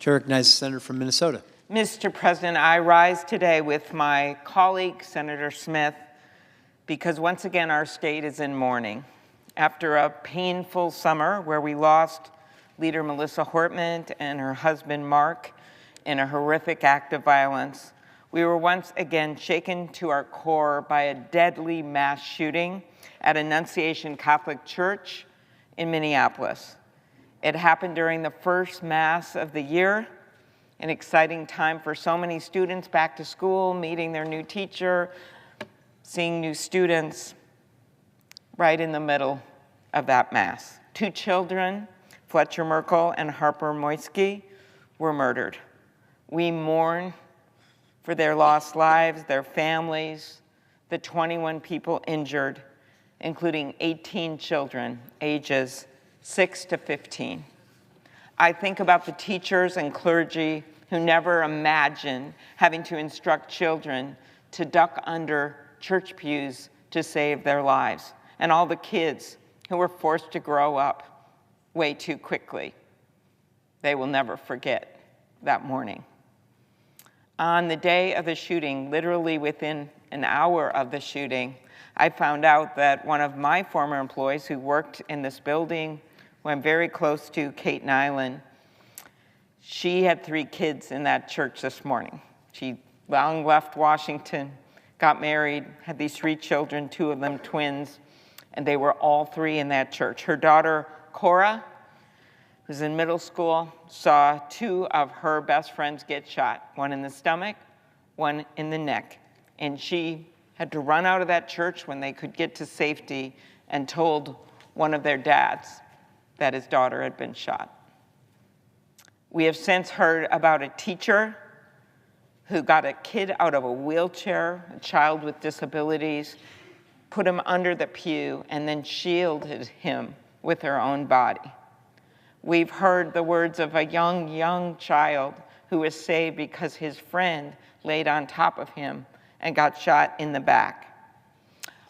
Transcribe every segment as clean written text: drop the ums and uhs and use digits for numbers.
Chair recognizes the senator from Minnesota. Mr. President, I rise today with my colleague, Senator Smith, because once again our state is in mourning. After a painful summer where we lost Leader Melissa Hortman and her husband Mark in a horrific act of violence, we were once again shaken to our core by a deadly mass shooting at Annunciation Catholic Church in Minneapolis. It happened during the first Mass of the year, an exciting time for so many students back to school, meeting their new teacher, seeing new students. Right in the middle of that Mass, 2 children, Fletcher Merkel and Harper Moisky, were murdered. We mourn for their lost lives, their families, the 21 people injured, including 18 children, ages 6 to 15. I think about the teachers and clergy who never imagined having to instruct children to duck under church pews to save their lives, and all the kids who were forced to grow up way too quickly. They will never forget that morning. On the day of the shooting, literally within an hour of the shooting, I found out that one of my former employees who worked in this building, who I'm very close to, Kate Nyland, she had 3 kids in that church this morning. She long left Washington, got married, had these 3 children, 2 of them twins, and they were all 3 in that church. Her daughter, Cora, who's in middle school, saw 2 of her best friends get shot, one in the stomach, one in the neck. And she had to run out of that church when they could get to safety and told one of their dads that his daughter had been shot. We have since heard about a teacher who got a kid out of a wheelchair, a child with disabilities, put him under the pew, and then shielded him with her own body. We've heard the words of a young child who was saved because his friend laid on top of him and got shot in the back.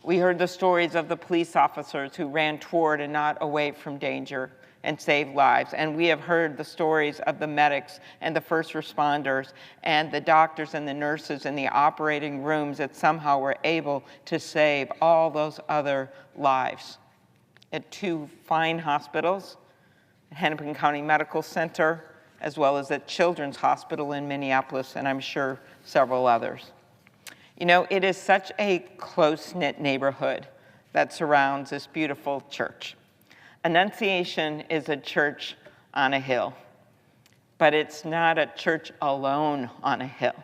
We heard the stories of the police officers who ran toward and not away from danger and saved lives. And we have heard the stories of the medics and the first responders and the doctors and the nurses in the operating rooms that somehow were able to save all those other lives. At 2 fine hospitals, Hennepin County Medical Center, as well as at Children's Hospital in Minneapolis, and I'm sure several others. You know, it is such a close-knit neighborhood that surrounds this beautiful church. Annunciation is a church on a hill, but it's not a church alone on a hill.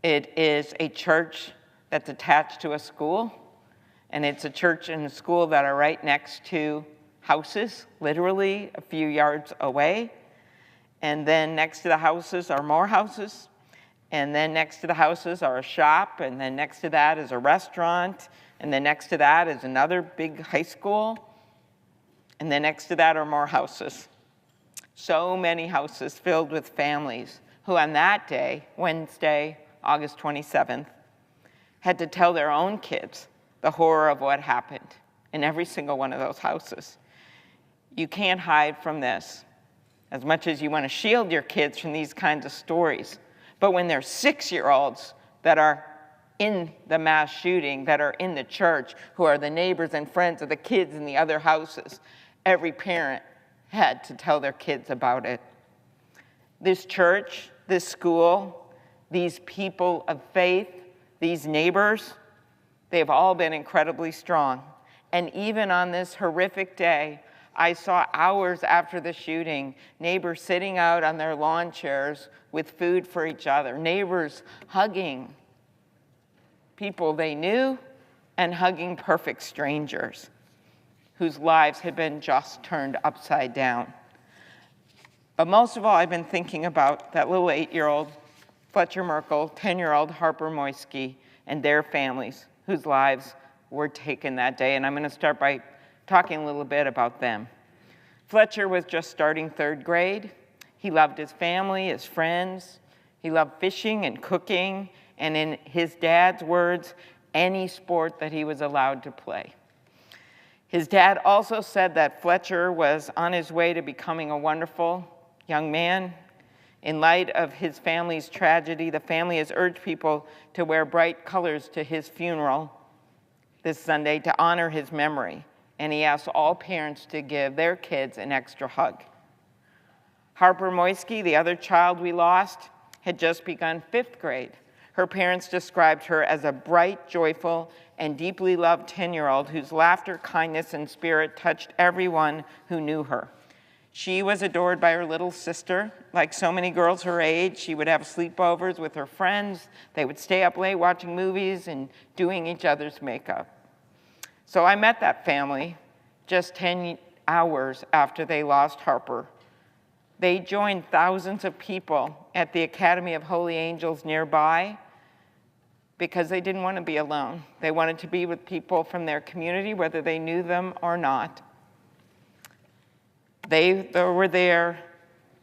It is a church that's attached to a school, and it's a church and a school that are right next to houses, literally a few yards away. And then next to the houses are more houses. And then next to the houses are a shop. And then next to that is a restaurant. And then next to that is another big high school. And then next to that are more houses. So many houses filled with families who on that day, Wednesday, August 27th, had to tell their own kids the horror of what happened in every single one of those houses. You can't hide from this, as much as you want to shield your kids from these kinds of stories. But when they're 6-year-olds that are in the mass shooting, that are in the church, who are the neighbors and friends of the kids in the other houses, every parent had to tell their kids about it. This church, this school, these people of faith, these neighbors, they've all been incredibly strong. And even on this horrific day, I saw hours after the shooting, neighbors sitting out on their lawn chairs with food for each other, neighbors hugging people they knew and hugging perfect strangers whose lives had been just turned upside down. But most of all, I've been thinking about that little 8-year-old Fletcher Merkel, 10-year-old Harper Moisky, and their families whose lives were taken that day. And I'm going to start by talking a little bit about them. Fletcher was just starting 3rd grade. He loved his family, his friends. He loved fishing and cooking, and in his dad's words, any sport that he was allowed to play. His dad also said that Fletcher was on his way to becoming a wonderful young man. In light of his family's tragedy, the family has urged people to wear bright colors to his funeral this Sunday to honor his memory, and he asks all parents to give their kids an extra hug. Harper Moisky, the other child we lost, had just begun 5th grade. Her parents described her as a bright, joyful, and deeply loved 10-year-old whose laughter, kindness, and spirit touched everyone who knew her. She was adored by her little sister. Like so many girls her age, she would have sleepovers with her friends. They would stay up late watching movies and doing each other's makeup. So I met that family just 10 hours after they lost Harper. They joined thousands of people at the Academy of Holy Angels nearby because they didn't want to be alone. They wanted to be with people from their community, whether they knew them or not. They were there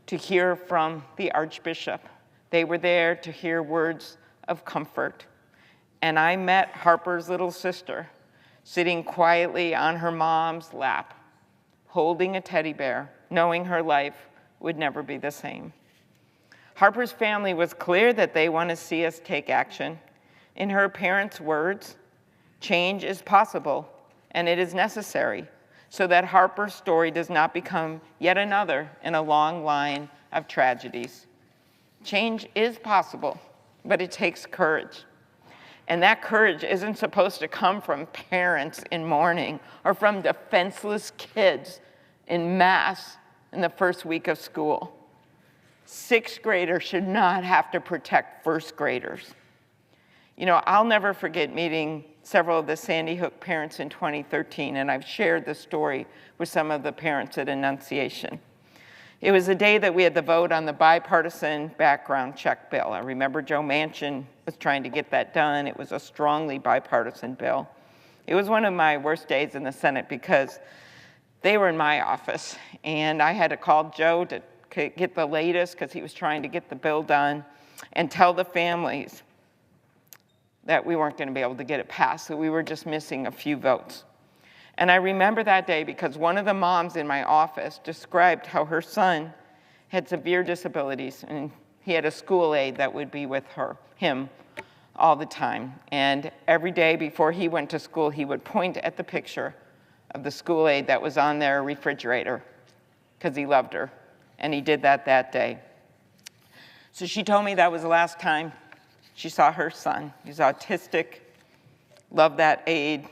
to hear from the Archbishop. They were there to hear words of comfort. And I met Harper's little sister sitting quietly on her mom's lap, holding a teddy bear, knowing her life would never be the same. Harper's family was clear that they want to see us take action. In her parents' words, change is possible and it is necessary, so that Harper's story does not become yet another in a long line of tragedies. Change is possible, but it takes courage. And that courage isn't supposed to come from parents in mourning or from defenseless kids in mass in the first week of school. 6th graders should not have to protect 1st graders. You know, I'll never forget meeting several of the Sandy Hook parents in 2013, and I've shared this story with some of the parents at Annunciation. It was the day that we had the vote on the bipartisan background check bill. I remember Joe Manchin was trying to get that done. It was a strongly bipartisan bill. It was one of my worst days in the Senate because they were in my office, and I had to call Joe to get the latest because he was trying to get the bill done and tell the families that we weren't going to be able to get it passed, so we were just missing a few votes. And I remember that day because one of the moms in my office described how her son had severe disabilities, and he had a school aide that would be with him all the time. And every day before he went to school, he would point at the picture of the school aide that was on their refrigerator because he loved her, and he did that day. So she told me that was the last time she saw her son. He's autistic, loved that aide,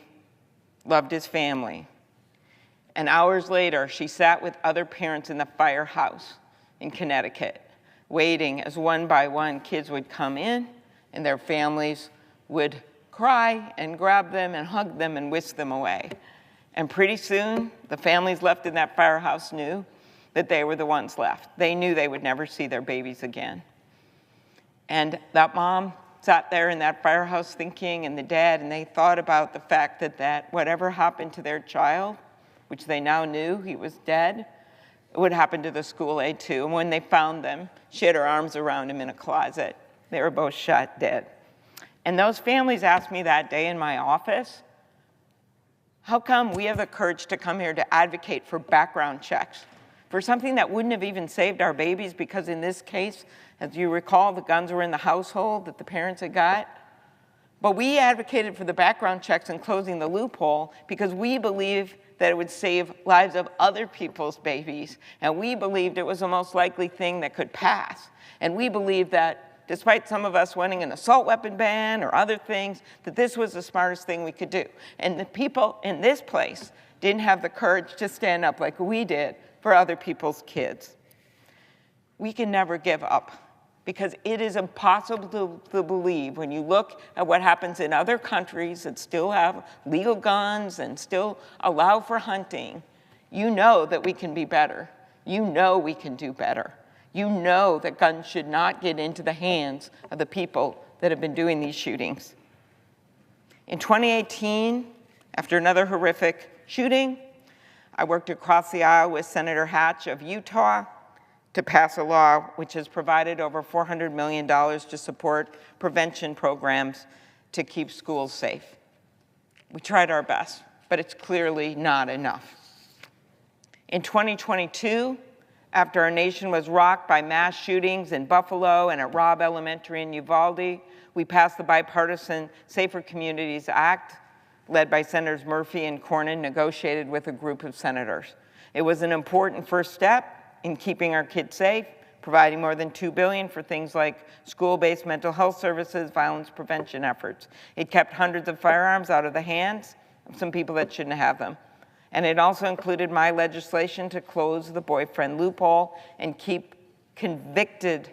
loved his family. And hours later, she sat with other parents in the firehouse in Connecticut, waiting as one by one kids would come in and their families would cry and grab them and hug them and whisk them away. And pretty soon, the families left in that firehouse knew that they were the ones left. They knew they would never see their babies again. And that mom sat there in that firehouse thinking, and the dad, and they thought about the fact that whatever happened to their child, which they now knew he was dead, it would happen to the school aide too. And when they found them, she had her arms around him in a closet. They were both shot dead. And those families asked me that day in my office, how come we have the courage to come here to advocate for background checks for something that wouldn't have even saved our babies? Because in this case, as you recall, the guns were in the household that the parents had got. But we advocated for the background checks and closing the loophole because we believed that it would save lives of other people's babies. And we believed it was the most likely thing that could pass. And we believed that despite some of us wanting an assault weapon ban or other things, that this was the smartest thing we could do. And the people in this place didn't have the courage to stand up like we did for other people's kids. We can never give up because it is impossible to believe when you look at what happens in other countries that still have legal guns and still allow for hunting. You know that we can be better. You know we can do better. You know that guns should not get into the hands of the people that have been doing these shootings. In 2018, after another horrific shooting, I worked across the aisle with Senator Hatch of Utah to pass a law which has provided over $400 million to support prevention programs to keep schools safe. We tried our best, but it's clearly not enough. In 2022, After our nation was rocked by mass shootings in Buffalo and at Robb Elementary in Uvalde, we passed the bipartisan Safer Communities Act, led by Senators Murphy and Cornyn, negotiated with a group of senators. It was an important first step in keeping our kids safe, providing more than $2 billion for things like school-based mental health services, violence prevention efforts. It kept hundreds of firearms out of the hands of some people that shouldn't have them. And it also included my legislation to close the boyfriend loophole and keep convicted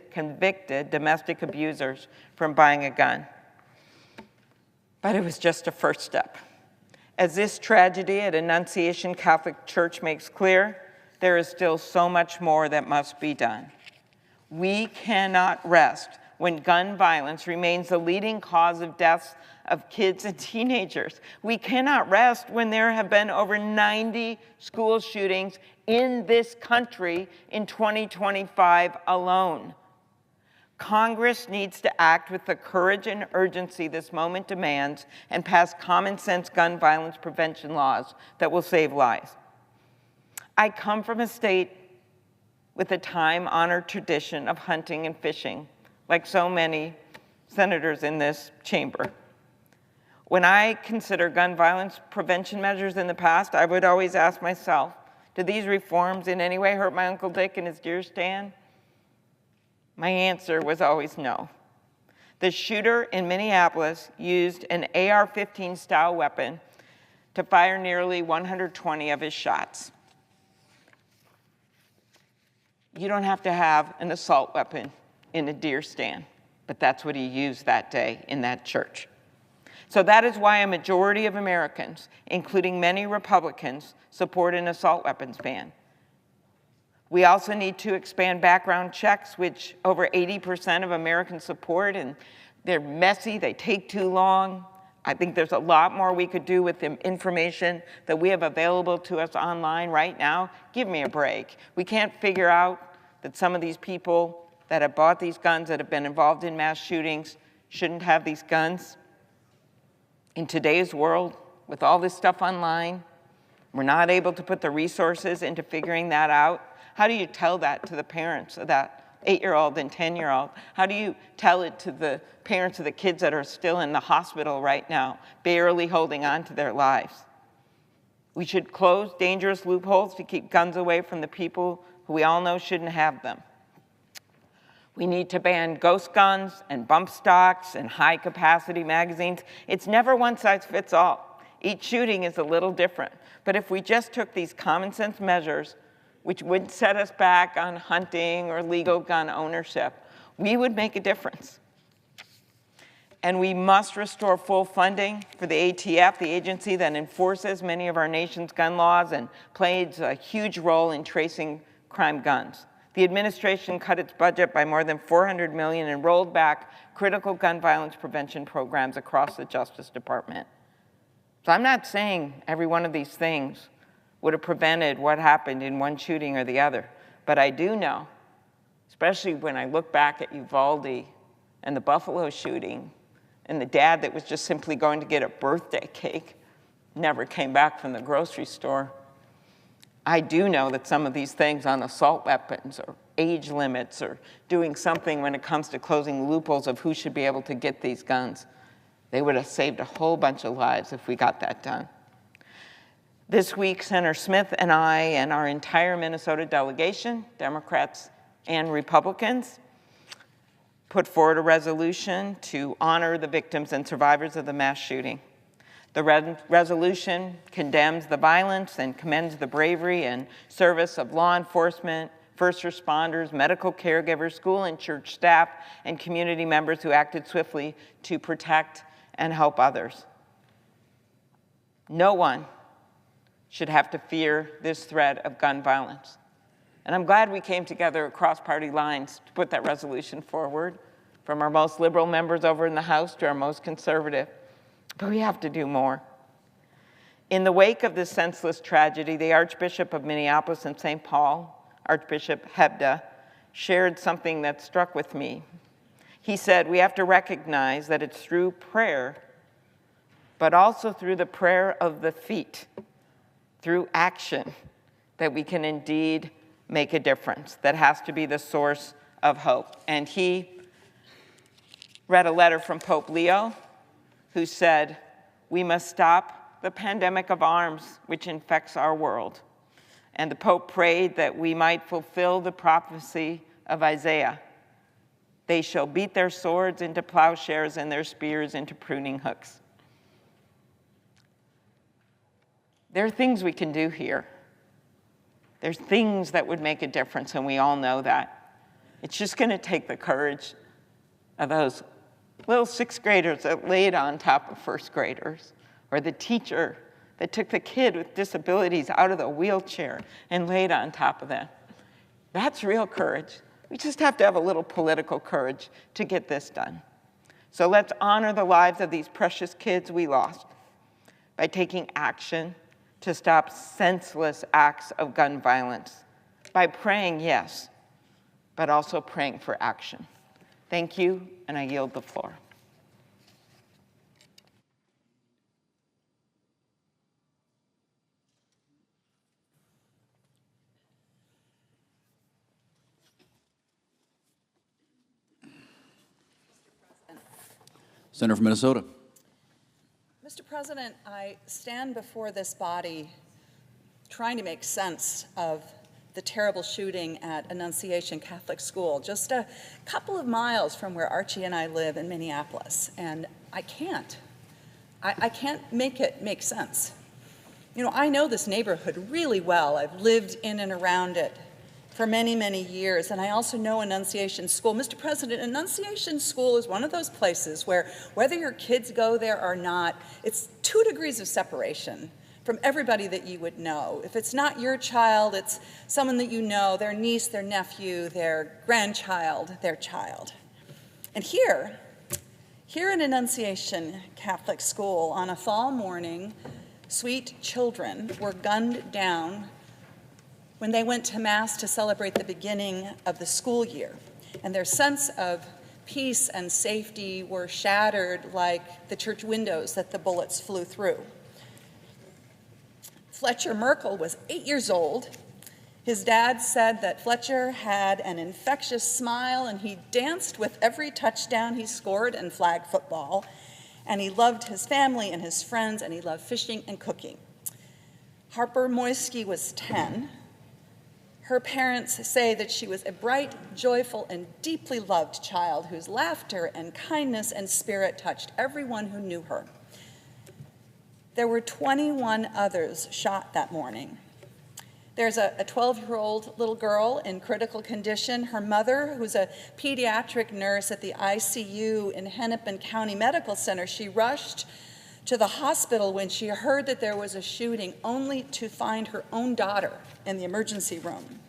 domestic abusers from buying a gun. But it was just a first step. As this tragedy at Annunciation Catholic Church makes clear, there is still so much more that must be done. We cannot rest when gun violence remains the leading cause of deaths of kids and teenagers. We cannot rest when there have been over 90 school shootings in this country in 2025 alone. Congress needs to act with the courage and urgency this moment demands and pass common sense gun violence prevention laws that will save lives. I come from a state with a time-honored tradition of hunting and fishing, like so many senators in this chamber. When I consider gun violence prevention measures in the past, I would always ask myself, do these reforms in any way hurt my Uncle Dick and his deer stand? My answer was always no. The shooter in Minneapolis used an AR-15 style weapon to fire nearly 120 of his shots. You don't have to have an assault weapon in a deer stand, but that's what he used that day in that church. So that is why a majority of Americans, including many Republicans, support an assault weapons ban. We also need to expand background checks, which over 80% of Americans support, and they're messy, they take too long. I think there's a lot more we could do with the information that we have available to us online right now. Give me a break. We can't figure out that some of these people that have bought these guns, that have been involved in mass shootings, shouldn't have these guns. In today's world, with all this stuff online, we're not able to put the resources into figuring that out. How do you tell that to the parents of that 8-year-old and 10-year-old? How do you tell it to the parents of the kids that are still in the hospital right now, barely holding on to their lives? We should close dangerous loopholes to keep guns away from the people who we all know shouldn't have them. We need to ban ghost guns and bump stocks and high-capacity magazines. It's never one size fits all. Each shooting is a little different. But if we just took these common-sense measures, which would set us back on hunting or legal gun ownership, we would make a difference. And we must restore full funding for the ATF, the agency that enforces many of our nation's gun laws and plays a huge role in tracing crime guns. The administration cut its budget by more than $400 million and rolled back critical gun violence prevention programs across the Justice Department. So I'm not saying every one of these things would have prevented what happened in one shooting or the other, but I do know, especially when I look back at Uvalde and the Buffalo shooting, and the dad that was just simply going to get a birthday cake never came back from the grocery store. I do know that some of these things on assault weapons or age limits or doing something when it comes to closing loopholes of who should be able to get these guns, they would have saved a whole bunch of lives if we got that done. This week, Senator Smith and I and our entire Minnesota delegation, Democrats and Republicans, put forward a resolution to honor the victims and survivors of the mass shooting. The resolution condemns the violence and commends the bravery and service of law enforcement, first responders, medical caregivers, school and church staff, and community members who acted swiftly to protect and help others. No one should have to fear this threat of gun violence. And I'm glad we came together across party lines to put that resolution forward, from our most liberal members over in the House to our most conservative. But we have to do more. In the wake of this senseless tragedy, the Archbishop of Minneapolis and St. Paul, Archbishop Hebda, shared something that struck with me. He said, we have to recognize that it's through prayer, but also through the prayer of the feet, through action, that we can indeed make a difference, that has to be the source of hope. And he read a letter from Pope Leo, who said, "We must stop the pandemic of arms which infects our world." And the Pope prayed that we might fulfill the prophecy of Isaiah. "They shall beat their swords into plowshares and their spears into pruning hooks." There are things we can do here. There's things that would make a difference, and we all know that. It's just going to take the courage of those little sixth graders that laid on top of first graders, or the teacher that took the kid with disabilities out of the wheelchair and laid on top of them. That's real courage. We just have to have a little political courage to get this done. So let's honor the lives of these precious kids we lost by taking action to stop senseless acts of gun violence, by praying, yes, but also praying for action. Thank you, and I yield the floor. Senator from Minnesota. Mr. President, I stand before this body trying to make sense of the terrible shooting at Annunciation Catholic School, just a couple of miles from where Archie and I live in Minneapolis, and I can't. I can't make it make sense. You know, I know this neighborhood really well. I've lived in and around it for many, many years, and I also know Annunciation School. Mr. President, Annunciation School is one of those places where, whether your kids go there or not, it's 2 degrees of separation from everybody that you would know. If it's not your child, it's someone that you know, their niece, their nephew, their grandchild, their child. And here in Annunciation Catholic School, on a fall morning, sweet children were gunned down when they went to Mass to celebrate the beginning of the school year. And their sense of peace and safety were shattered like the church windows that the bullets flew through. Fletcher Merkel was 8 years old. His dad said that Fletcher had an infectious smile and he danced with every touchdown he scored in flag football. And he loved his family and his friends, and he loved fishing and cooking. Harper Moisky was 10. Her parents say that she was a bright, joyful, and deeply loved child whose laughter and kindness and spirit touched everyone who knew her. There were 21 others shot that morning. There's a 12-year-old little girl in critical condition. Her mother, who's a pediatric nurse at the ICU in Hennepin County Medical Center, she rushed to the hospital when she heard that there was a shooting, only to find her own daughter in the emergency room.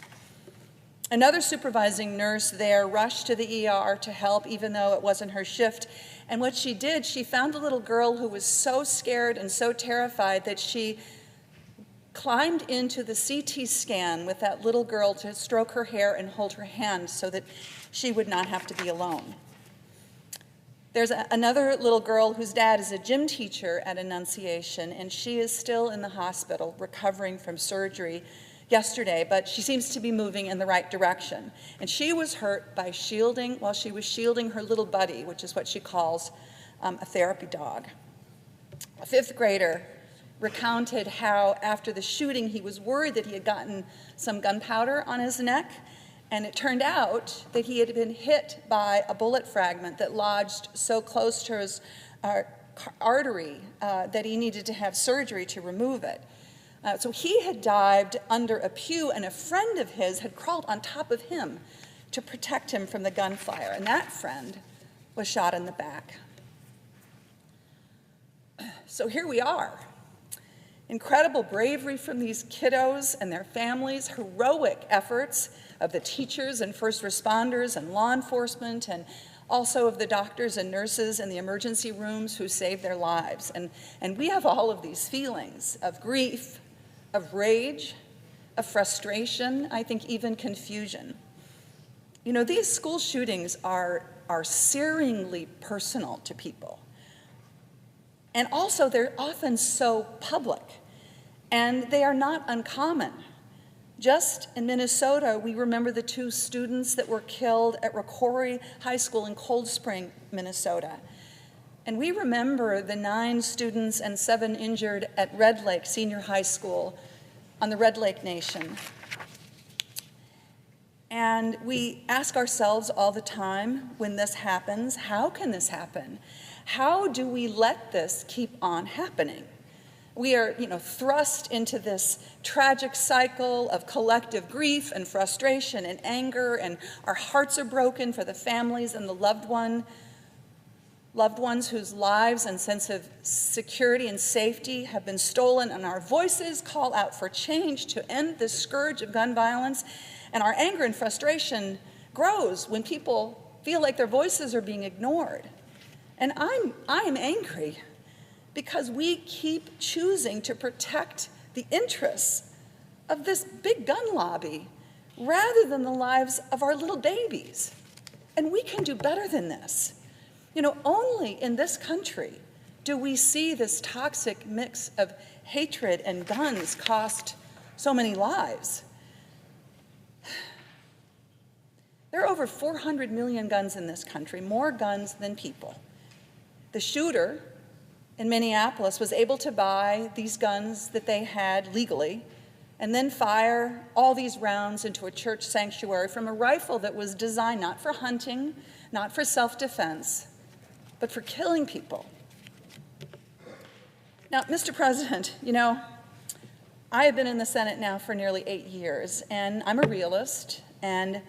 Another supervising nurse there rushed to the ER to help, even though it wasn't her shift. And what she did, she found a little girl who was so scared and so terrified that she climbed into the CT scan with that little girl to stroke her hair and hold her hand so that she would not have to be alone. There's another little girl whose dad is a gym teacher at Annunciation, and she is still in the hospital recovering from surgery yesterday, but she seems to be moving in the right direction. And she was hurt by while she was shielding her little buddy, which is what she calls a therapy dog. A 5th grader recounted how after the shooting he was worried that he had gotten some gunpowder on his neck, and it turned out that he had been hit by a bullet fragment that lodged so close to his artery that he needed to have surgery to remove it. So he had dived under a pew, and a friend of his had crawled on top of him to protect him from the gunfire, and that friend was shot in the back. So here we are. Incredible bravery from these kiddos and their families, heroic efforts of the teachers and first responders and law enforcement, and also of the doctors and nurses in the emergency rooms who saved their lives. And we have all of these feelings of grief, of rage, of frustration, I think even confusion. You know, these school shootings are searingly personal to people. And also, they're often so public, and they are not uncommon. Just in Minnesota, we remember the 2 students that were killed at Rocori High School in Cold Spring, Minnesota. And we remember the 9 students and 7 injured at Red Lake Senior High School on the Red Lake Nation. And we ask ourselves all the time when this happens, how can this happen? How do we let this keep on happening? We are, thrust into this tragic cycle of collective grief and frustration and anger, and our hearts are broken for the families and the loved ones whose lives and sense of security and safety have been stolen, and our voices call out for change to end this scourge of gun violence. And our anger and frustration grows when people feel like their voices are being ignored. And I am angry because we keep choosing to protect the interests of this big gun lobby rather than the lives of our little babies. And we can do better than this. Only in this country do we see this toxic mix of hatred and guns cost so many lives. There are over 400 million guns in this country, more guns than people. The shooter in Minneapolis was able to buy these guns that they had legally and then fire all these rounds into a church sanctuary from a rifle that was designed not for hunting, not for self-defense, but for killing people. Now, Mr. President, I have been in the Senate now for nearly 8 years, and I'm a realist, and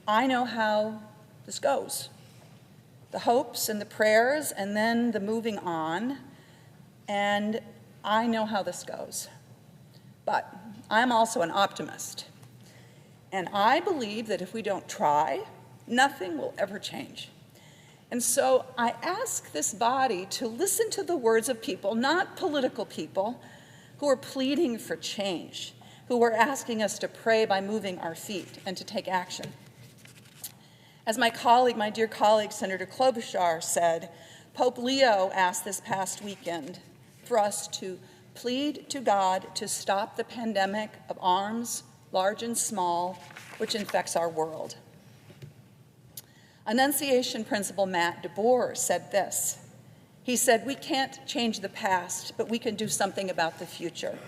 I know how this goes. The hopes and the prayers, and then the moving on, and I know how this goes. But I'm also an optimist, and I believe that if we don't try, nothing will ever change. And so I ask this body to listen to the words of people, not political people, who are pleading for change, who are asking us to pray by moving our feet and to take action. As my dear colleague, Senator Klobuchar said, Pope Leo asked this past weekend for us to plead to God to stop the pandemic of arms, large and small, which infects our world. Annunciation Principal Matt DeBoer said this. He said, "We can't change the past, but we can do something about the future."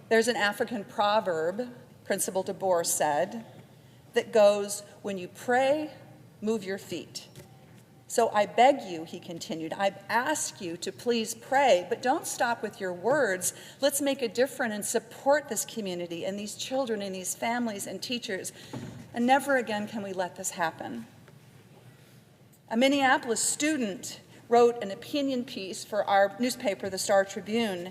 There's an African proverb, Principal DeBoer said, that goes, "When you pray, move your feet." So I beg you, he continued, I ask you to please pray, but don't stop with your words. Let's make a difference and support this community and these children and these families and teachers. And never again can we let this happen. A Minneapolis student wrote an opinion piece for our newspaper, the Star Tribune,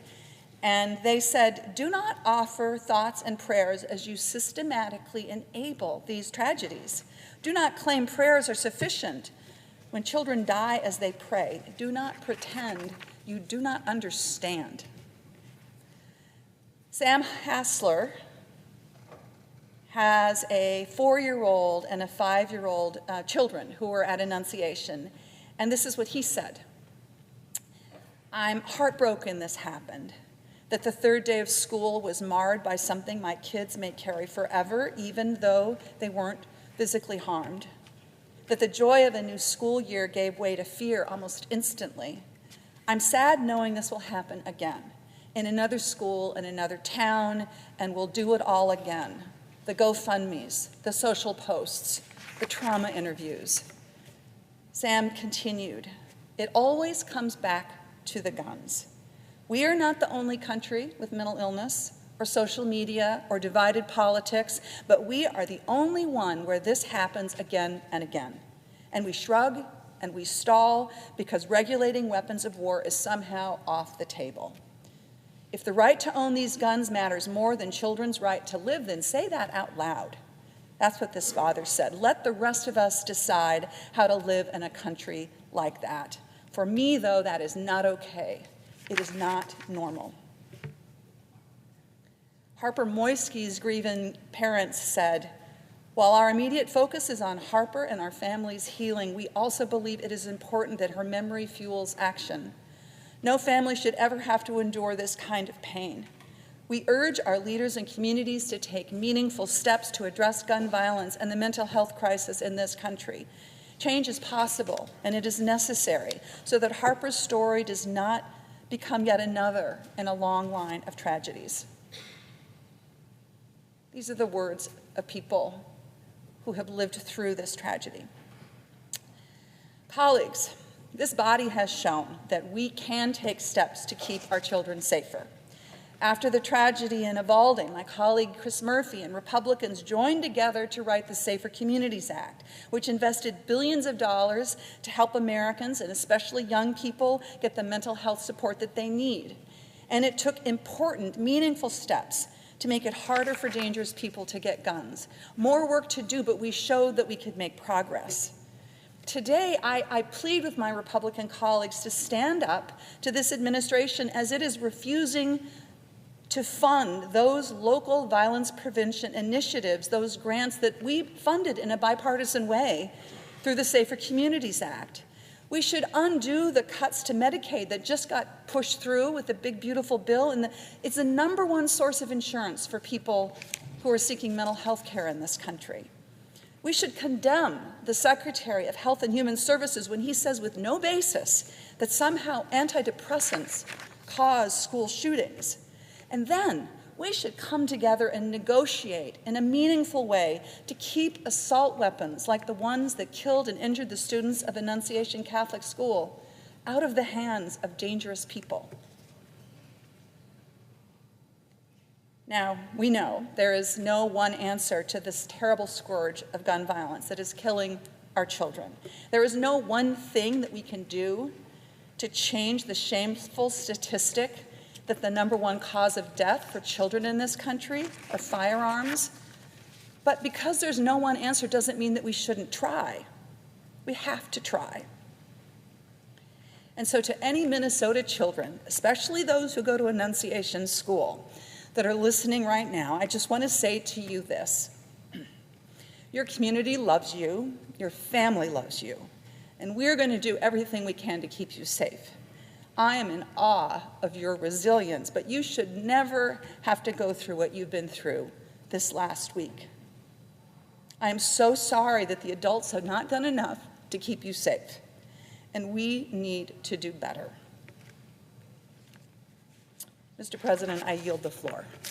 and they said, "Do not offer thoughts and prayers as you systematically enable these tragedies. Do not claim prayers are sufficient when children die as they pray. Do not pretend you do not understand." Sam Hassler has a 4-year-old and a 5-year-old children who were at Annunciation, and this is what he said. "I'm heartbroken this happened, that the 3rd day of school was marred by something my kids may carry forever, even though they weren't physically harmed. That the joy of a new school year gave way to fear almost instantly. I'm sad knowing this will happen again, in another school, in another town, and we'll do it all again. The GoFundMes, the social posts, the trauma interviews." Sam continued, "It always comes back to the guns. We are not the only country with mental illness or social media or divided politics, but we are the only one where this happens again and again. And we shrug and we stall because regulating weapons of war is somehow off the table. If the right to own these guns matters more than children's right to live, then say that out loud." That's what this father said. Let the rest of us decide how to live in a country like that. For me, though, that is not okay. It is not normal. Harper Moisky's grieving parents said, "While our immediate focus is on Harper and our family's healing, we also believe it is important that her memory fuels action. No family should ever have to endure this kind of pain. We urge our leaders and communities to take meaningful steps to address gun violence and the mental health crisis in this country. Change is possible, and it is necessary, so that Harper's story does not become yet another in a long line of tragedies. These are the words of people who have lived through this tragedy. Colleagues, this body has shown that we can take steps to keep our children safer. After the tragedy in Uvalde, my colleague Chris Murphy and Republicans joined together to write the Safer Communities Act, which invested billions of dollars to help Americans, and especially young people, get the mental health support that they need. And it took important, meaningful steps to make it harder for dangerous people to get guns. More work to do, but we showed that we could make progress. Today, I plead with my Republican colleagues to stand up to this administration as it is refusing to fund those local violence prevention initiatives, those grants that we funded in a bipartisan way through the Safer Communities Act. We should undo the cuts to Medicaid that just got pushed through with the big, beautiful bill, and it's the #1 source of insurance for people who are seeking mental health care in this country. We should condemn the Secretary of Health and Human Services when he says with no basis that somehow antidepressants cause school shootings. And then we should come together and negotiate in a meaningful way to keep assault weapons like the ones that killed and injured the students of Annunciation Catholic School out of the hands of dangerous people. Now, we know there is no one answer to this terrible scourge of gun violence that is killing our children. There is no one thing that we can do to change the shameful statistic that the #1 cause of death for children in this country are firearms. But because there's no one answer doesn't mean that we shouldn't try. We have to try. And so to any Minnesota children, especially those who go to Annunciation School, that are listening right now, I just want to say to you this. Your community loves you, your family loves you, and we're going to do everything we can to keep you safe. I am in awe of your resilience, but you should never have to go through what you've been through this last week. I am so sorry that the adults have not done enough to keep you safe, and we need to do better. Mr. President, I yield the floor.